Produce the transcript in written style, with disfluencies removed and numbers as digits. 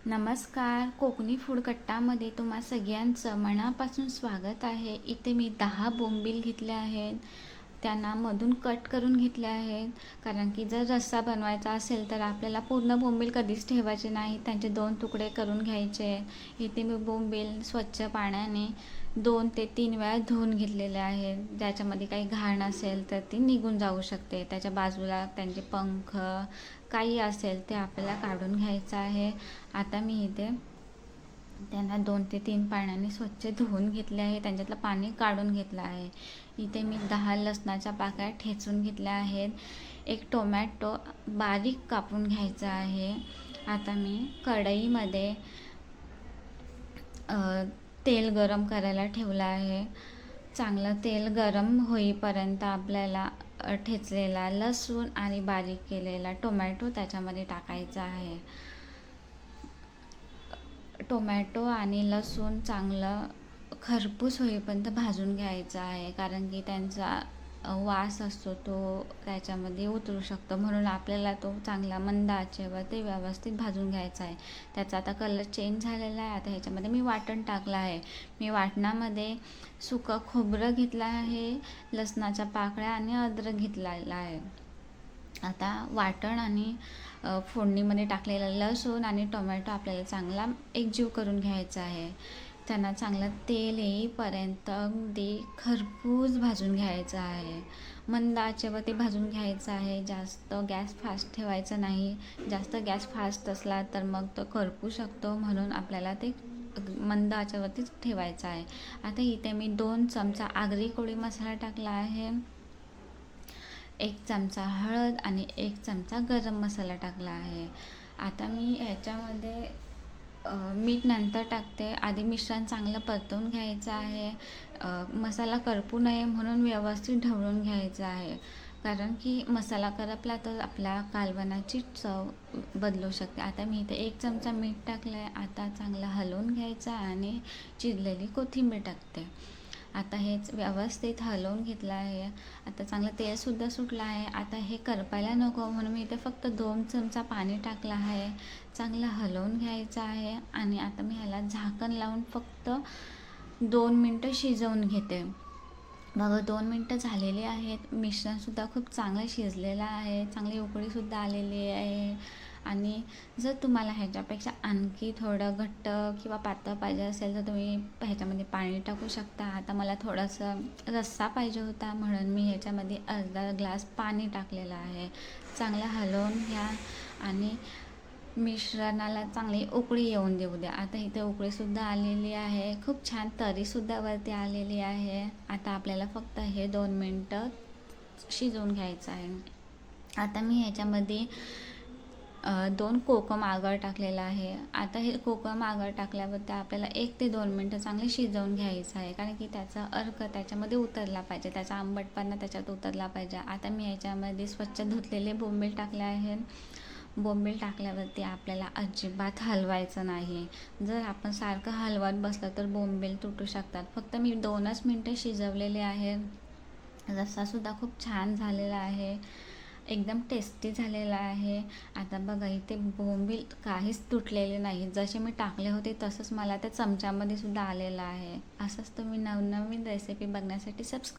नमस्कार. कोकणी फूड कट्टामध्ये तुम्हा सगळ्यांचं मनापासून स्वागत आहे. इथे मी 10 बोंबील घेतले आहेत. त्यांना मधून कट करून घेतले आहेत, कारण की जर रस्सा बनवायचा असेल तर आपल्याला पूर्ण बोंबील कधीच ठेवायचे नाही, त्यांचे 2 तुकडे करून घ्यायचे. इथे मी बोंबील स्वच्छ पाण्याने 2 ते 3 वेळा धुवून घेतलेले आहेत. ज्याच्यामध्ये काही घाण असेल तर ती निघून जाऊ शकते. त्याच्या बाजूला त्यांचे पंख काही असेल ते आपल्याला काढून घ्यायचं आहे. आता मी इथे त्यांना 2 ते 3 पाण्याने स्वच्छ धुवून घेतले आहे, त्यांच्यातलं पाणी काढून घेतलं आहे. इथे मी 10 लसणाच्या पाकळ्या ठेचून घेतल्या आहेत. एक टोमॅटो बारीक कापून घ्यायचा आहे. आता मी कढईमध्ये तेल गरम करायला ठेवलं आहे. चांगलं तेल गरम होईपर्यंत आपल्याला ठेचलेला लसूण आणि बारीक केलेला टोमॅटो त्याच्यामध्ये टाकायचा आहे. टोमॅटो आणि लसूण चांगलं खरपूस होईपर्यंत भाजून घ्यायचं आहे, कारण की त्यांचा वास असतो तो त्याच्यामध्ये उतरू शकतो, म्हणून आपल्याला तो चांगला मंद आचेवर ते व्यवस्थित भाजून घ्यायचा आहे. त्याचा आता कलर चेंज झालेला आहे. आता ह्याच्यामध्ये मी वाटण टाकलं आहे. मी वाटणामध्ये सुकं खोबरं घेतलं आहे, लसणाच्या पाकळ्या आणि अद्रक घेतलेला आहे. आता वाटण आणि फोडणीमध्ये टाकलेला लसूण आणि टोमॅटो आपल्याला चांगला एकजीव करून घ्यायचा आहे. त्यांना चांगलं तेल येईपर्यंत अगदी खरपूस भाजून घ्यायचं आहे. मंद आचेवर ते भाजून घ्यायचं आहे. जास्त गॅस फास्ट ठेवायचा नाही. जास्त गॅस फास्ट असला तर मग तो करपू शकतो, म्हणून आपल्याला ते मंद आचेवरतीच ठेवायचं आहे. आता इथे मी 2 चमचा आगरी कोळी मसाला टाकला आहे, 1 चमचा हळद आणि 1 चमचा गरम मसाला टाकला आहे. आता मी ह्याच्यामध्ये मीठ नंतर टाकते. आधी मिश्रण चांगलं परतवून घ्यायचं आहे. मसाला करपू नये म्हणून व्यवस्थित ढवळून घ्यायचं आहे, कारण की मसाला करपला तर आपल्या कालवणाची चव बदलू शकते. आता मी इथे 1 चमचा मीठ टाकलं आहे. आता चांगलं हलवून घ्यायचं आणि चिरलेली कोथिंबीर टाकते. आता हेच व्यवस्थित हलवून घेतलं आहे. आता चांगलं तेलसुद्धा सुटलं आहे. आता हे करपायला नको म्हणून मी इथे फक्त 2 चमचा पाणी टाकलं आहे. चांगलं हलवून घ्यायचं आहे आणि आता मी ह्याला झाकण लावून फक्त 2 मिनटं शिजवून घेते. बघा 2 मिनटं झालेली आहेत. मिश्रणसुद्धा खूप चांगलं शिजलेलं आहे. चांगली उकळीसुद्धा आलेली आहे. आणि जर तुम्हाला ह्याच्यापेक्षा आणखी थोडं घट्ट किंवा पातळ पाहिजे असेल तर तुम्ही ह्याच्यामध्ये पाणी टाकू शकता. आता मला थोडंसं रस्सा पाहिजे होता, म्हणून मी ह्याच्यामध्ये अर्धा ग्लास पाणी टाकलेलं आहे. चांगलं हलवून घ्या आणि मिश्रणाला चांगली उकळी येऊन देऊ द्या. आता इथे उकळीसुद्धा आलेली आहे. खूप छान तरीसुद्धा वरती आलेली आहे. आता आपल्याला फक्त हे 2 मिनटं शिजवून घ्यायचं आहे. आता मी ह्याच्यामध्ये 2 कोकम आगळ टाकलेला आहे. आता हे कोकम आगळ टाकल्यावर आपल्याला 1 ते 2 मिनटं चांगले शिजवून घ्यायचं आहे, कारण की त्याचा अर्क त्याच्यामध्ये उतरला पाहिजे, त्याचा आंबटपणा त्याच्यात उतरला पाहिजे. आता मी ह्याच्यामध्ये स्वच्छ धुतलेले बोंबील टाकले आहेत. बोंबील टाकल्यावरती आपल्याला अजिबात हलवायचं नाही. जर आपण सारखं हलवत बसलं तर बोंबील तुटू शकतात. फक्त मी 2च मिनटं शिजवलेले आहेत. रस्सासुद्धा खूप छान झालेला आहे, एकदम टेस्टी झालेला आहे. आता बघा इथे बोंबील काहीच तुटलेले नाही. जसे मी टाकले होते तसंच मला त्या चमच्यामध्ये सुद्धा आलेलं आहे. असंच तुम्ही नवनवीन रेसिपी बघण्यासाठी सबस्क्राईब